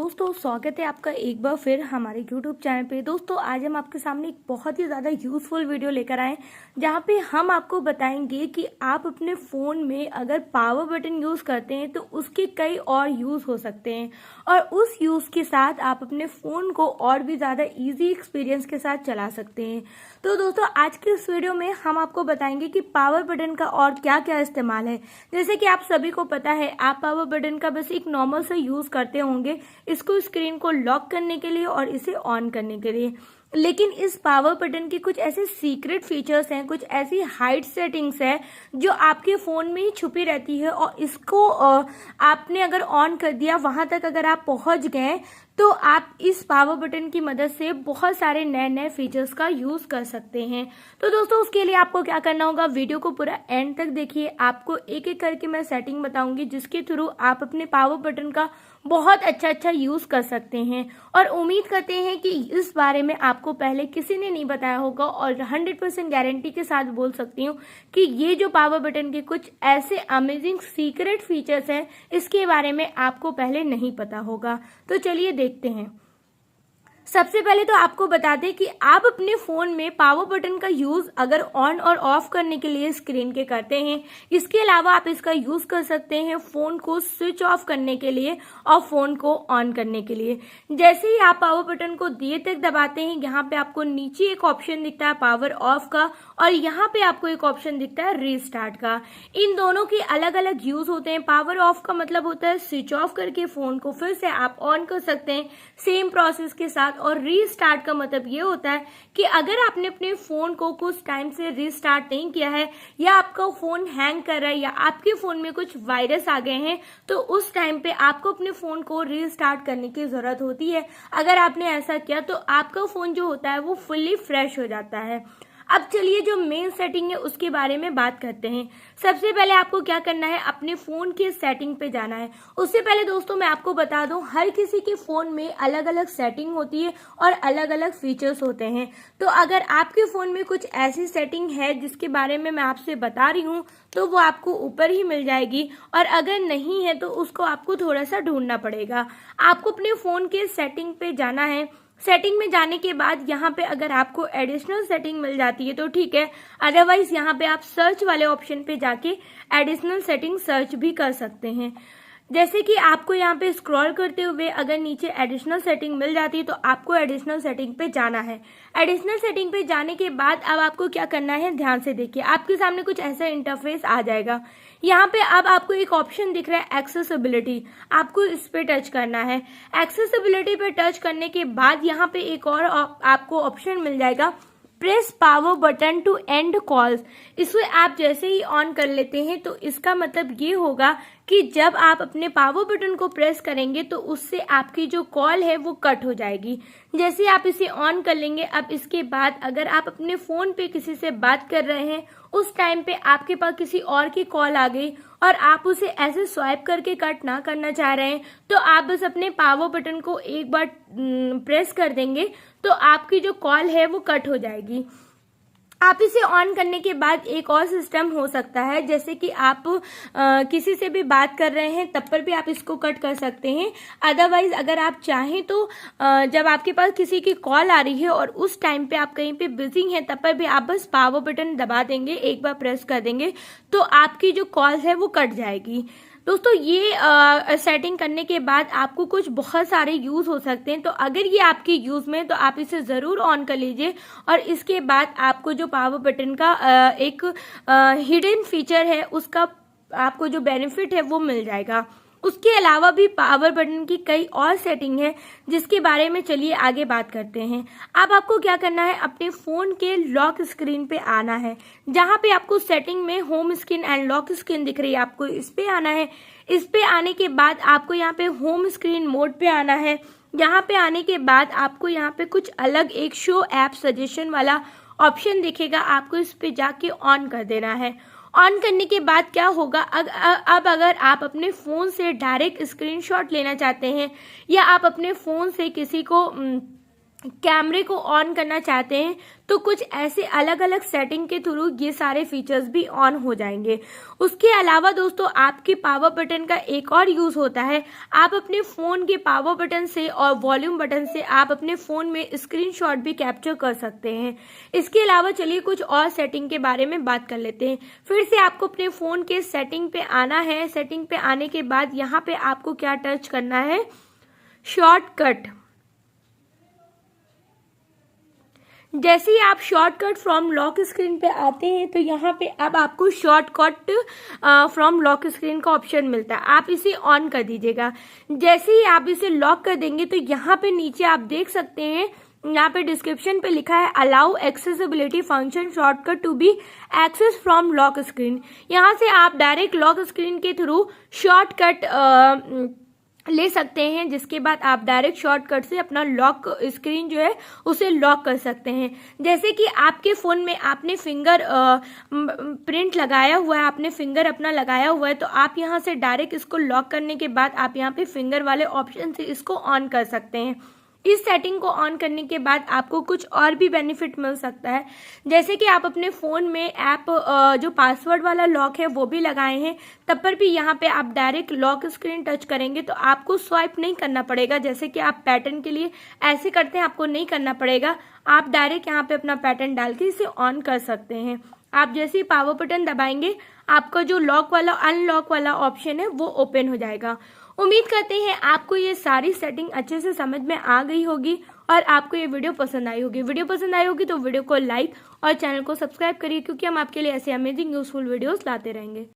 दोस्तों स्वागत है आपका एक बार फिर हमारे YouTube चैनल पे। दोस्तों आज हम आपके सामने एक बहुत ही ज़्यादा यूज़फुल वीडियो लेकर आए जहाँ पे हम आपको बताएंगे कि आप अपने फ़ोन में अगर पावर बटन यूज़ करते हैं तो उसके कई और यूज़ हो सकते हैं और उस यूज़ के साथ आप अपने फ़ोन को और भी ज़्यादा ईजी एक्सपीरियंस के साथ चला सकते हैं। तो दोस्तों आज के इस वीडियो में हम आपको बताएंगे कि पावर बटन का और क्या क्या इस्तेमाल है। जैसे कि आप सभी को पता है आप पावर बटन का बस एक नॉर्मल से यूज़ करते होंगे इसको स्क्रीन को लॉक करने के लिए और इसे ऑन करने के लिए, लेकिन इस पावर बटन के कुछ ऐसे सीक्रेट फीचर्स हैं, कुछ ऐसी हाइड सेटिंग्स है जो आपके फ़ोन में ही छुपी रहती है और इसको आपने अगर ऑन कर दिया वहां तक अगर आप पहुंच गए तो आप इस पावर बटन की मदद से बहुत सारे नए नए फीचर्स का यूज़ कर सकते हैं। तो दोस्तों उसके लिए आपको क्या करना होगा, वीडियो को पूरा एंड तक देखिए। आपको एक एक करके मैं सेटिंग बताऊंगी जिसके थ्रू आप अपने पावर बटन का बहुत अच्छा यूज़ कर सकते हैं और उम्मीद करते हैं कि इस बारे में आपको पहले किसी ने नहीं बताया होगा और 100% गारंटी के साथ बोल सकती हूँ कि ये जो पावर बटन के कुछ ऐसे अमेजिंग सीक्रेट फीचर्स हैं इसके बारे में आपको पहले नहीं पता होगा। तो चलिए देखते हैं। सबसे पहले तो आपको बता दें कि आप अपने फ़ोन में पावर बटन का यूज़ अगर ऑन और ऑफ करने के लिए स्क्रीन के करते हैं, इसके अलावा आप इसका यूज़ कर सकते हैं फ़ोन को स्विच ऑफ करने के लिए और फ़ोन को ऑन करने के लिए। जैसे ही आप पावर बटन को देर तक दबाते हैं यहाँ पे आपको नीचे एक ऑप्शन दिखता है पावर ऑफ का और यहाँ पे आपको एक ऑप्शन दिखता है रीस्टार्ट का। इन दोनों के अलग अलग यूज़ होते हैं। पावर ऑफ का मतलब होता है स्विच ऑफ करके फ़ोन को फिर से आप ऑन कर सकते हैं सेम प्रोसेस के साथ, और रीस्टार्ट का मतलब ये होता है कि अगर आपने अपने फ़ोन को कुछ टाइम से रीस्टार्ट नहीं किया है या आपका फ़ोन हैंग कर रहा है या आपके फ़ोन में कुछ वायरस आ गए हैं तो उस टाइम पे आपको अपने फ़ोन को रीस्टार्ट करने की ज़रूरत होती है। अगर आपने ऐसा किया तो आपका फ़ोन जो होता है वो फुल्ली फ्रेश हो जाता है। अब चलिए जो मेन सेटिंग है उसके बारे में बात करते हैं। सबसे पहले आपको क्या करना है, अपने फ़ोन के सेटिंग पे जाना है। उससे पहले दोस्तों मैं आपको बता दूं हर किसी के फ़ोन में अलग अलग सेटिंग होती है और अलग अलग फीचर्स होते हैं। तो अगर आपके फ़ोन में कुछ ऐसी सेटिंग है जिसके बारे में मैं आपसे बता रही हूँ तो वो आपको ऊपर ही मिल जाएगी, और अगर नहीं है तो उसको आपको थोड़ा सा ढूंढना पड़ेगा। आपको अपने फ़ोन के सेटिंग पे जाना है। सेटिंग में जाने के बाद यहाँ पे अगर आपको एडिशनल सेटिंग मिल जाती है तो ठीक है, अदरवाइज यहाँ पे आप सर्च वाले ऑप्शन पे जाके एडिशनल सेटिंग सर्च भी कर सकते हैं। जैसे कि आपको यहाँ पे स्क्रॉल करते हुए अगर नीचे एडिशनल सेटिंग मिल जाती है तो आपको एडिशनल सेटिंग पे जाना है। एडिशनल सेटिंग पे जाने के बाद अब आपको क्या करना है, ध्यान से देखिए। आपके सामने कुछ ऐसा इंटरफेस आ जाएगा। यहाँ पे अब आपको एक ऑप्शन दिख रहा है एक्सेसिबिलिटी, आपको इस पे टच करना है। एक्सेसिबिलिटी पे टच करने के बाद यहाँ पे एक और आपको ऑप्शन मिल जाएगा, press power button to end calls. इसे आप जैसे ही ऑन कर लेते हैं तो इसका मतलब ये होगा कि जब आप अपने पावर बटन को प्रेस करेंगे तो उससे आपकी जो कॉल है वो कट हो जाएगी। जैसे आप इसे ऑन कर लेंगे, अब इसके बाद अगर आप अपने फ़ोन पे किसी से बात कर रहे हैं उस टाइम पे आपके पास किसी और की कॉल आ गई और आप उसे ऐसे स्वाइप करके कट ना करना चाह रहे हैं तो आप बस अपने पावर बटन को एक बार प्रेस कर देंगे तो आपकी जो कॉल है वो कट हो जाएगी। आप इसे ऑन करने के बाद एक और सिस्टम हो सकता है, जैसे कि आप किसी से भी बात कर रहे हैं तब पर भी आप इसको कट कर सकते हैं। अदरवाइज अगर आप चाहें तो जब आपके पास किसी की कॉल आ रही है और उस टाइम पे आप कहीं पे बिजी हैं तब पर भी आप बस पावर बटन दबा देंगे, एक बार प्रेस कर देंगे तो आपकी जो कॉल है वो कट जाएगी। दोस्तों ये सेटिंग करने के बाद आपको कुछ बहुत सारे यूज़ हो सकते हैं, तो अगर ये आपके यूज़ में तो आप इसे ज़रूर ऑन कर लीजिए और इसके बाद आपको जो पावर बटन का एक हिडन फीचर है उसका आपको जो बेनिफिट है वो मिल जाएगा। उसके अलावा भी पावर बटन की कई और सेटिंग है जिसके बारे में चलिए आगे बात करते हैं। अब आपको क्या करना है, अपने फ़ोन के लॉक स्क्रीन पे आना है। जहाँ पे आपको सेटिंग में home screen and lock screen दिख रही है आपको इस पे आना है। इस पे आने के बाद आपको यहाँ पे होम स्क्रीन मोड पे आना है। यहाँ पे आने के बाद आपको यहाँ पे कुछ अलग एक शो ऐप सजेशन वाला ऑप्शन दिखेगा, आपको इस पे जाके ऑन कर देना है। ऑन करने के बाद क्या होगा, अब अगर आप अपने फ़ोन से डायरेक्ट स्क्रीनशॉट लेना चाहते हैं या आप अपने फ़ोन से किसी को कैमरे को ऑन करना चाहते हैं तो कुछ ऐसे अलग अलग सेटिंग के थ्रू ये सारे फीचर्स भी ऑन हो जाएंगे। उसके अलावा दोस्तों आपके पावर बटन का एक और यूज होता है, आप अपने फोन के पावर बटन से और वॉल्यूम बटन से आप अपने फोन में स्क्रीनशॉट भी कैप्चर कर सकते हैं। इसके अलावा चलिए कुछ और सेटिंग के बारे में बात कर लेते हैं। फिर से आपको अपने फोन के सेटिंग पे आना है। सेटिंग पे आने के बाद यहाँ पे आपको क्या टच करना है, शॉर्टकट। जैसे ही आप शॉर्टकट फ्रॉम लॉक स्क्रीन पे आते हैं तो यहाँ पे अब आपको शॉर्टकट फ्रॉम लॉक स्क्रीन का ऑप्शन मिलता है, आप इसे ऑन कर दीजिएगा। जैसे ही आप इसे लॉक कर देंगे तो यहाँ पे नीचे आप देख सकते हैं, यहाँ पे डिस्क्रिप्शन पे लिखा है allow accessibility function shortcut to be access from lock screen. यहाँ से आप डायरेक्ट लॉक स्क्रीन के थ्रू शॉर्टकट ले सकते हैं, जिसके बाद आप डायरेक्ट शॉर्टकट से अपना लॉक स्क्रीन जो है उसे लॉक कर सकते हैं। जैसे कि आपके फोन में आपने फिंगर प्रिंट लगाया हुआ है, आपने फिंगर अपना लगाया हुआ है, तो आप यहां से डायरेक्ट इसको लॉक करने के बाद आप यहां पे फिंगर वाले ऑप्शन से इसको ऑन कर सकते हैं। इस सेटिंग को ऑन करने के बाद आपको कुछ और भी बेनिफिट मिल सकता है, जैसे कि आप अपने फोन में ऐप जो पासवर्ड वाला लॉक है वो भी लगाए हैं, तब पर भी यहाँ पे आप डायरेक्ट लॉक स्क्रीन टच करेंगे तो आपको स्वाइप नहीं करना पड़ेगा। जैसे कि आप पैटर्न के लिए ऐसे करते हैं, आपको नहीं करना पड़ेगा, आप डायरेक्ट यहाँ पे अपना पैटर्न डाल के इसे ऑन कर सकते हैं। आप जैसे ही पावर बटन दबाएंगे आपका जो लॉक वाला अनलॉक वाला ऑप्शन है वो ओपन हो जाएगा। उम्मीद करते हैं आपको ये सारी सेटिंग अच्छे से समझ में आ गई होगी और आपको ये वीडियो पसंद आई होगी। वीडियो पसंद आई होगी तो वीडियो को लाइक और चैनल को सब्सक्राइब करिए, क्योंकि हम आपके लिए ऐसे अमेजिंग यूजफुल वीडियोस लाते रहेंगे।